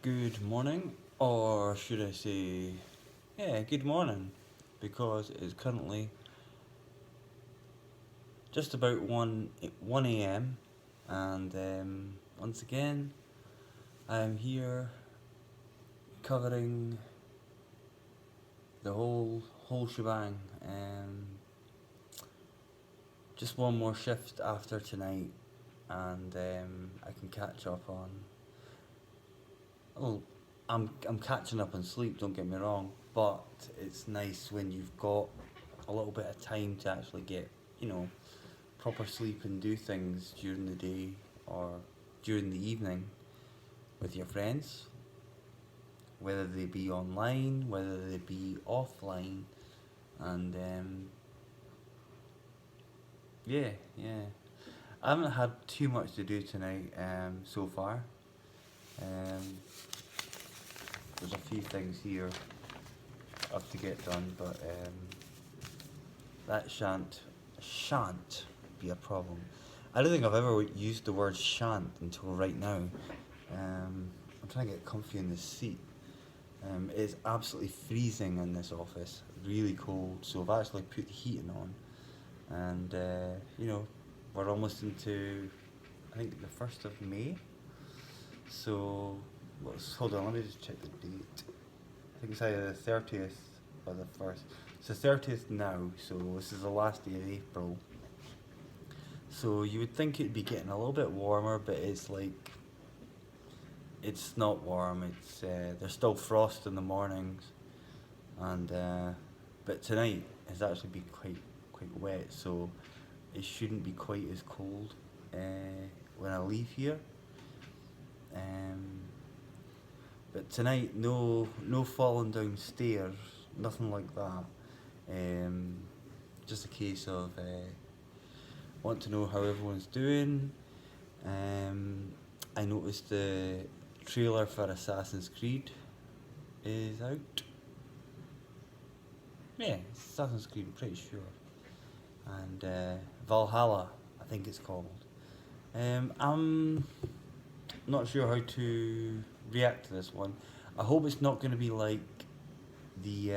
Good morning, or should I say, yeah, good morning, because it's currently just about 1 a.m. and once again, I'm here covering the whole shebang. Just one more shift after tonight, and I can catch up on. Oh, I'm catching up on sleep. Don't get me wrong, but it's nice when you've got a little bit of time to actually get, you know, proper sleep and do things during the day or during the evening with your friends, whether they be online, whether they be offline, and yeah, yeah. I haven't had too much to do tonight so far. Um, there's a few things here I have to get done, but that shan't be a problem. I don't think I've ever used the word shan't until right now. I'm trying to get comfy in this seat. It's absolutely freezing in this office, really cold. So I've actually put the heating on, and we're almost into, I think, the 1st of May. So hold on. Let me just check the date. I think it's either the 30th or the first. It's the 30th now, so this is the last day of April. So you would think it'd be getting a little bit warmer, but it's not warm. There's still frost in the mornings, and but tonight has actually been quite wet, so it shouldn't be quite as cold when I leave here. Um, but tonight, no falling down stairs, nothing like that. Um, just a case of want to know how everyone's doing. I noticed the trailer for Assassin's Creed is out. Yeah, it's Assassin's Creed, I'm pretty sure. And Valhalla, I think it's called. I'm not sure how to react to this one. I hope it's not going to be like the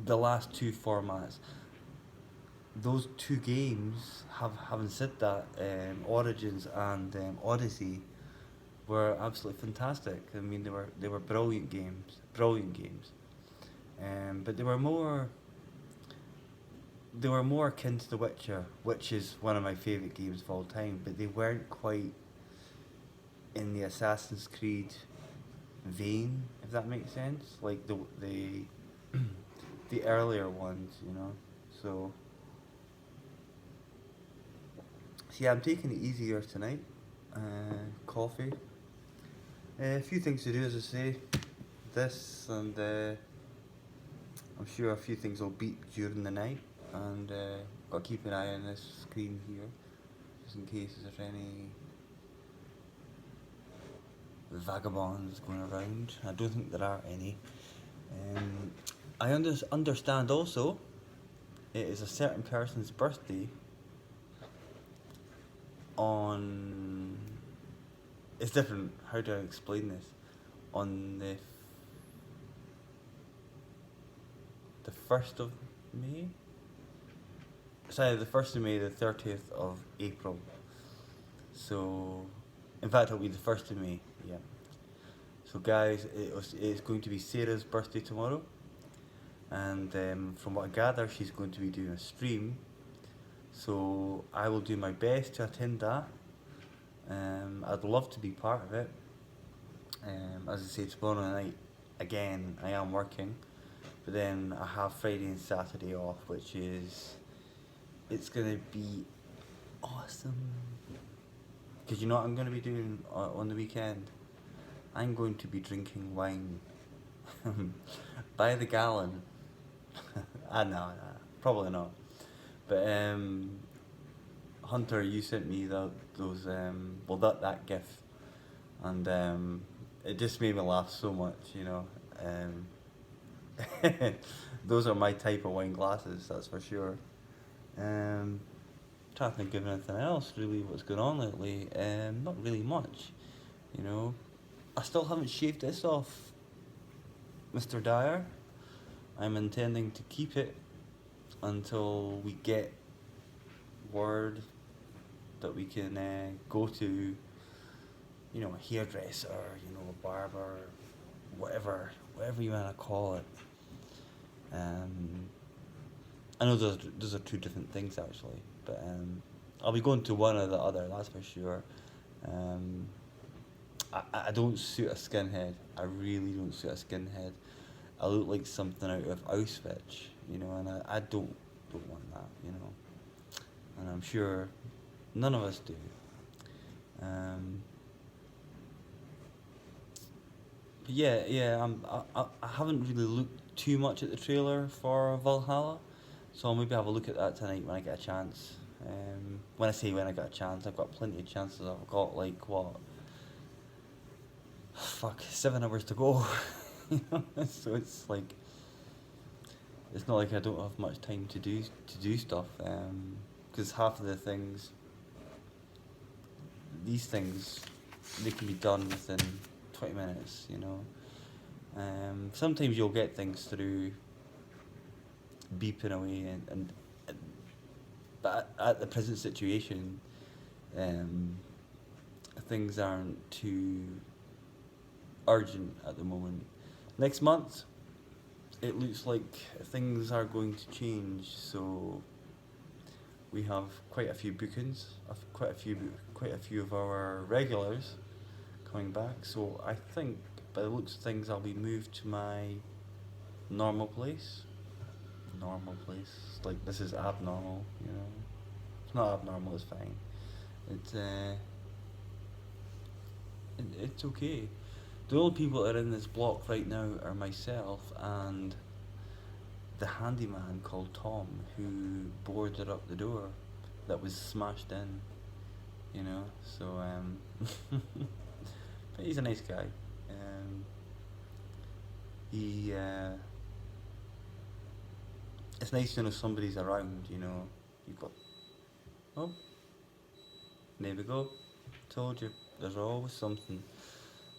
the last two formats. Those two games, having said that, Origins and Odyssey were absolutely fantastic. I mean, they were brilliant games, brilliant games. But they were more akin to The Witcher, which is one of my favourite games of all time. But they weren't quite in the Assassin's Creed vein, if that makes sense. Like the earlier ones. So yeah, I'm taking it easier tonight. Coffee. A few things to do, as I say. This and I'm sure a few things will beep during the night, and got to keep an eye on this screen here, just in case there's any vagabonds going around. I don't think there are any. I understand also it is a certain person's birthday on. It's different. How do I explain this? On the 1st of May. Sorry, the 1st of May, the 30th of April. So, in fact, it'll be the 1st of May. Yeah. So, guys, it's going to be Sarah's birthday tomorrow, and from what I gather, she's going to be doing a stream. So I will do my best to attend that. I'd love to be part of it. As I say, tomorrow night, again, I am working, but then I have Friday and Saturday off, it's gonna be awesome. Because you know what I'm gonna be doing on the weekend? I'm going to be drinking wine by the gallon. No, probably not. But Hunter, you sent me those that GIF, and it just made me laugh so much. Those are my type of wine glasses, that's for sure. Trying to think of anything else really what's going on lately. Not really much. You know, I still haven't shaved this off, Mr. Dyer. I'm intending to keep it until we get word that we can go to, you know, a hairdresser, you know, a barber, whatever you wanna call it. Um, I know those are two different things actually, but I'll be going to one or the other. That's for sure. Um, I don't suit a skinhead. I really don't suit a skinhead. I look like something out of Auschwitz, you know, and I don't want that, you know, and I'm sure none of us do. Um, but yeah, I haven't really looked too much at the trailer for Valhalla, so I'll maybe have a look at that tonight when I get a chance. When I say when I get a chance, I've got plenty of chances. I've got like what, fuck, 7 hours to go. You know? So it's like it's not like I don't have much time to do stuff. Because half of the things, these things, they can be done within 20 minutes. You know. Sometimes you'll get things through beeping away, and but at the present situation, um, things aren't too urgent at the moment. Next month, it looks like things are going to change. So we have quite a few bookings, quite a few of our regulars coming back. So I think, by the looks of things, I'll be moved to my normal place. Normal place, like this is abnormal. You know, it's not abnormal. It's fine. It's it's okay. The only people that are in this block right now are myself and the handyman called Tom who boarded up the door that was smashed in, you know. So, but he's a nice guy. Um, he, it's nice to know somebody's around, you know. You've got, oh, there we go. Told you, there's always something.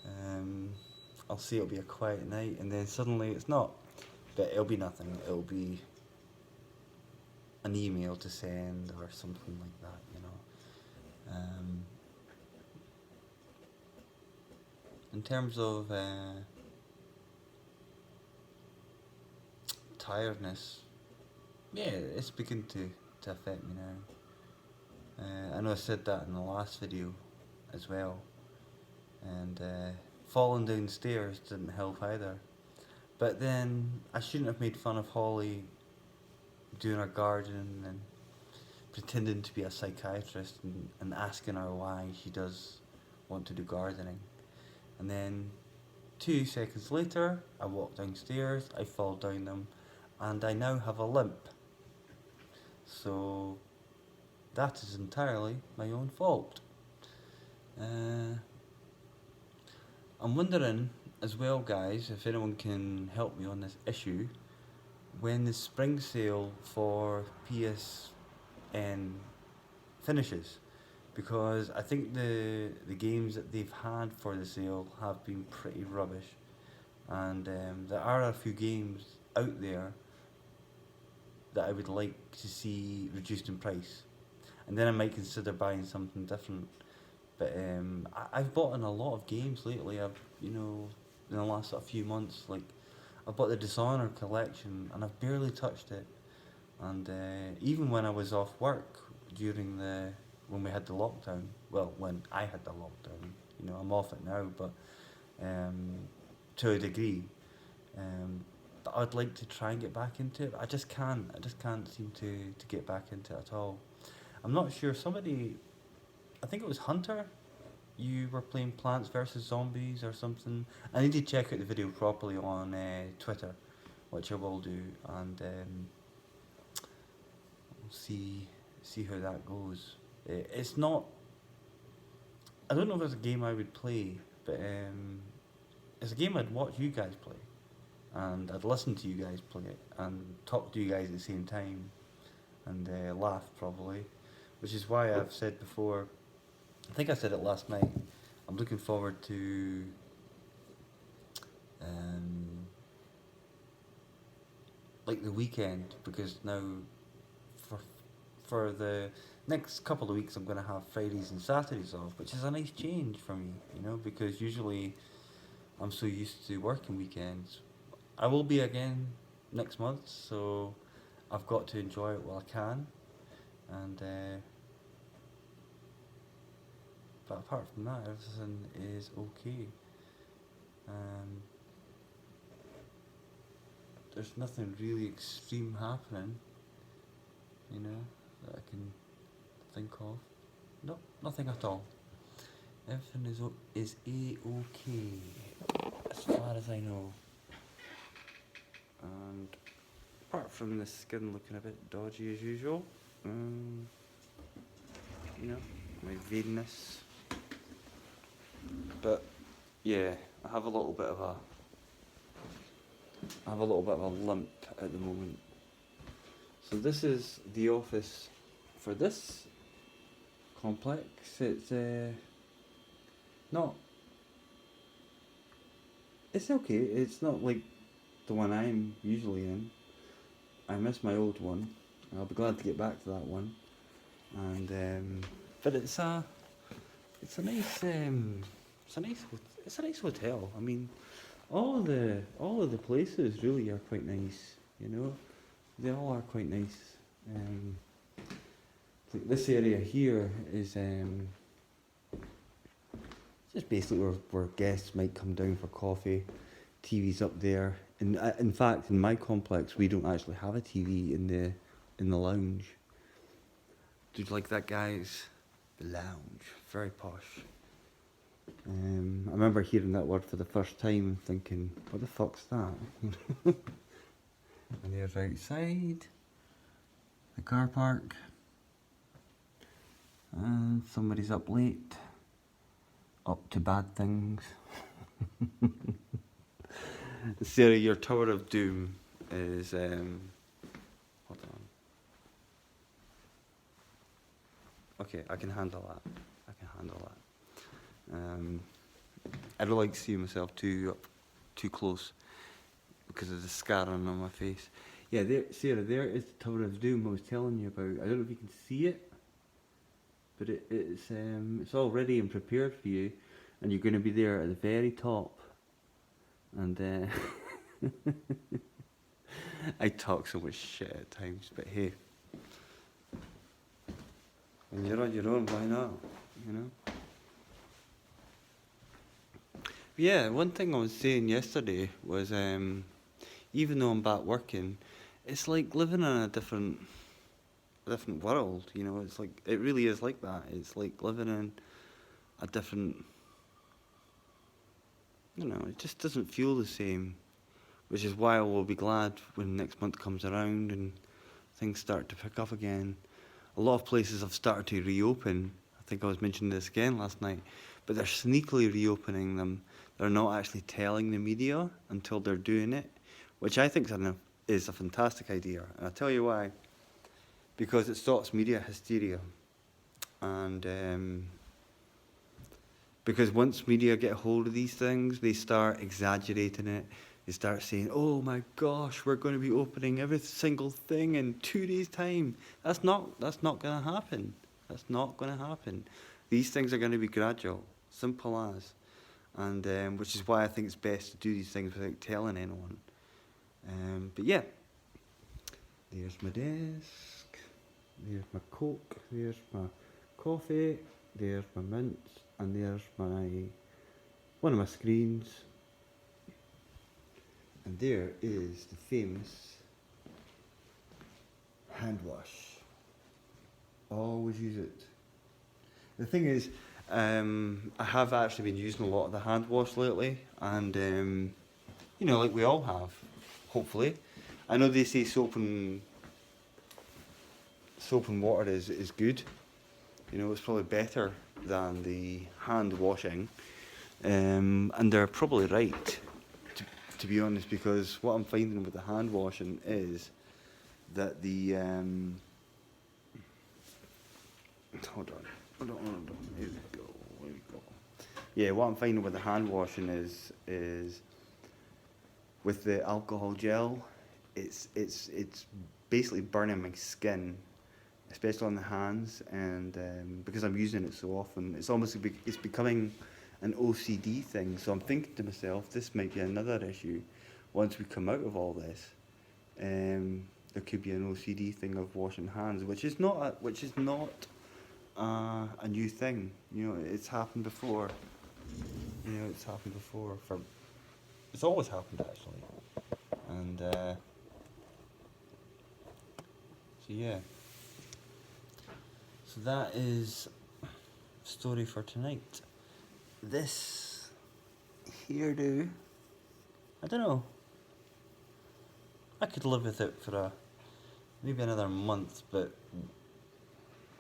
Um, I'll say it'll be a quiet night, and then suddenly it's not. But it'll be nothing. It'll be an email to send or something like that, you know. In terms of tiredness, yeah, it's beginning to affect me now. I know I said that in the last video as well, and falling downstairs didn't help either. But then I shouldn't have made fun of Holly doing her garden and pretending to be a psychiatrist and asking her why she does want to do gardening. And then 2 seconds later, I walk downstairs, I fall down them, and I now have a limp. So that is entirely my own fault. I'm wondering as well, guys, if anyone can help me on this issue, when the spring sale for PSN finishes, because I think the games that they've had for the sale have been pretty rubbish, and there are a few games out there that I would like to see reduced in price, and then I might consider buying something different. But I've bought in a lot of games lately. You know, in the last sort of few months, like I bought the Dishonored collection, and I've barely touched it. And even when I was off work during when we had the lockdown, well, when I had the lockdown, you know, I'm off it now, but to a degree. But I'd like to try and get back into it. But I just can't. I just can't seem to get back into it at all. I'm not sure. Somebody, I think it was Hunter. You were playing Plants vs Zombies or something. I need to check out the video properly on Twitter, which I will do, and see how that goes. It's not. I don't know if it's a game I would play, but it's a game I'd watch you guys play, and I'd listen to you guys play it, and talk to you guys at the same time, and laugh probably, which is why I've said before. I think I said it last night. I'm looking forward to um, like the weekend, because now for for the next couple of weeks I'm gonna have Fridays and Saturdays off, which is a nice change for me, because usually I'm so used to working weekends. I will be again next month, so I've got to enjoy it while I can. And but apart from that, everything is okay. Um, there's nothing really extreme happening, that I can think of. Nope, nothing at all. Everything is a-okay, as far as I know. And apart from the skin looking a bit dodgy as usual, um, my veinness. But yeah, I have a little bit of a limp at the moment. So this is the office for this complex. It's not. It's okay. It's not like the one I'm usually in. I miss my old one. I'll be glad to get back to that one. And but it's a nice it's a nice hotel. I mean, all of the places really are quite nice. They all are quite nice. Like this area here is just basically where guests might come down for coffee. TV's up there. And in fact, in my complex, we don't actually have a TV in the lounge. Do you like that, guys? The lounge, very posh. I remember hearing that word for the first time and thinking, what the fuck's that? And there's outside the car park. And somebody's up late, up to bad things. Sarah, your Tower of Doom is, hold on. Okay, I can handle that. I don't like to see myself too close because of the scarring on my face. Yeah, there, Sarah, there is the Tower of Doom I was telling you about. I don't know if you can see it, but it's all ready and prepared for you, and you're going to be there at the very top. And I talk so much shit at times, but hey, when you're on your own, why not? Yeah, one thing I was saying yesterday was, even though I'm back working, it's like living in a different world. It's like, it really is like that. It's like living in a different. It just doesn't feel the same, which is why I will be glad when next month comes around and things start to pick up again. A lot of places have started to reopen. I think I was mentioning this again last night, but they're sneakily reopening them. They're not actually telling the media until they're doing it, which I think is a fantastic idea. And I'll tell you why. Because it stops media hysteria. And because once media get hold of these things, they start exaggerating it. They start saying, oh my gosh, we're going to be opening every single thing in 2 days' time. That's not going to happen. That's not going to happen. These things are going to be gradual, simple as. And which is why I think it's best to do these things without telling anyone. But yeah, there's my desk, there's my Coke, there's my coffee, there's my mints, and there's one of my screens. And there is the famous hand wash. Always use it. The thing is, I have actually been using a lot of the hand wash lately, and like we all have, hopefully. I know they say soap and water is good. It's probably better than the hand washing, and they're probably right, to be honest, because what I'm finding with the hand washing is that the hold on, here we go. yeah, what I'm finding with the hand washing is with the alcohol gel, it's basically burning my skin, especially on the hands, and because I'm using it so often, it's becoming an OCD thing. So I'm thinking to myself, this might be another issue once we come out of all this. There could be an OCD thing of washing hands, which is not a new thing. You know, it's happened before. You know, it's happened before. It's always happened actually, and so yeah. So that is story for tonight. This hairdo, I don't know. I could live with it for maybe another month, but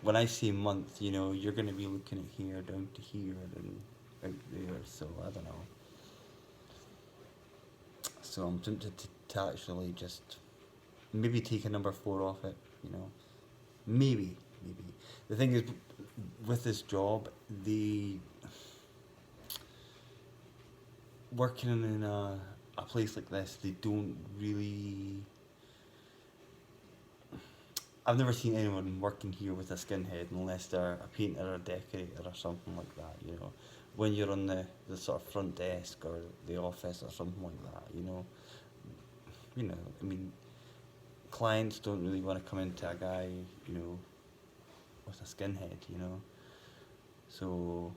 when I say month, you know, you're going to be looking at here down to here and out there. So I don't know. So I'm tempted to actually just maybe take a number 4 off it. You know, maybe. The thing is, with this job, the working in a place like this, they don't really. I've never seen anyone working here with a skinhead unless they're a painter or a decorator or something like that, you know. When you're on the sort of front desk or the office or something like that, you know. I mean, clients don't really want to come into a guy, you know, with a skinhead, you know. So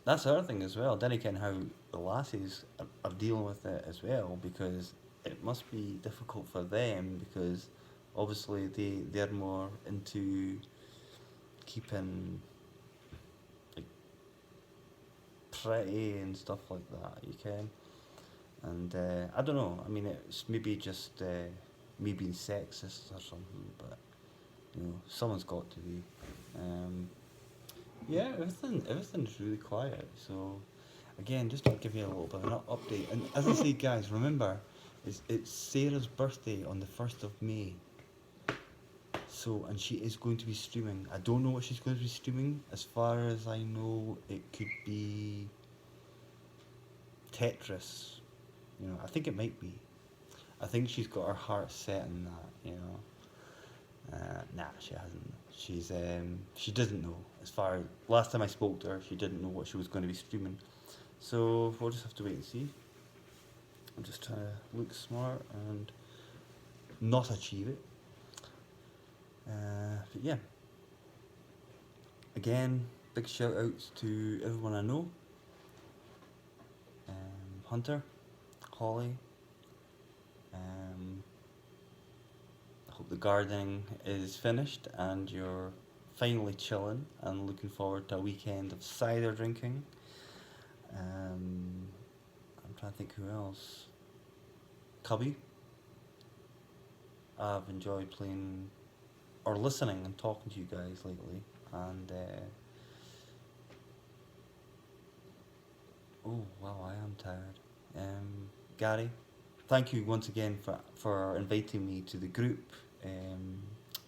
that's the other thing as well. Then again, how the lassies are dealing with it as well, because it must be difficult for them because obviously they're more into keeping like pretty and stuff like that. You can, and I don't know. I mean, it's maybe just me being sexist or something, but you know, someone's got to be. Um, yeah, everything's really quiet. So again, just to give you a little bit of an update. And as I say, guys, remember, it's Sarah's birthday on the 1st of May. So, and she is going to be streaming. I don't know what she's going to be streaming. As far as I know, it could be Tetris. You know, I think it might be. I think she's got her heart set on that, you know. Nah, she hasn't. She doesn't know. As far as last time I spoke to her, she didn't know what she was going to be streaming. So we'll just have to wait and see. I'm just trying to look smart and not achieve it. But yeah. Again, big shout outs to everyone I know. Hunter, Holly. I hope the gardening is finished and you're finally chilling and looking forward to a weekend of cider drinking. I'm trying to think who else. Cubby. I've enjoyed playing or listening and talking to you guys lately, and oh wow, I am tired. Gary, thank you once again for inviting me to the group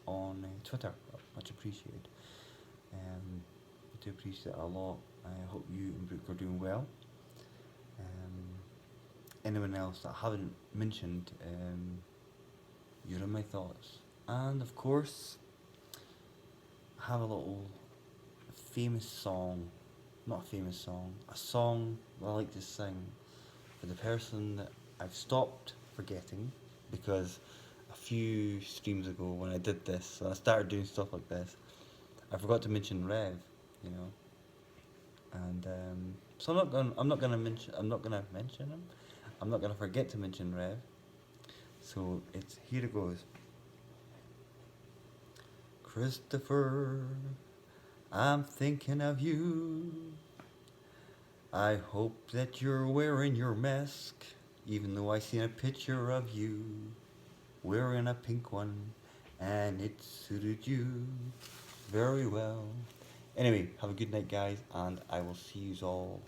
on Twitter. Much appreciated. I do appreciate it a lot. I hope you and Brooke are doing well. Anyone else that I haven't mentioned, you're in my thoughts. And of course, I have a little famous song, not a famous song, a song that I like to sing for the person that I've stopped forgetting, because a few streams ago when I did this, I started doing stuff like this, I forgot to mention Rev, you know, and so I'm not gonna mention him. I'm not gonna forget to mention Rev. So here it goes. Christopher, I'm thinking of you. I hope that you're wearing your mask, even though I seen a picture of you wearing a pink one, and it suited you very well. Anyway, have a good night, guys, and I will see you all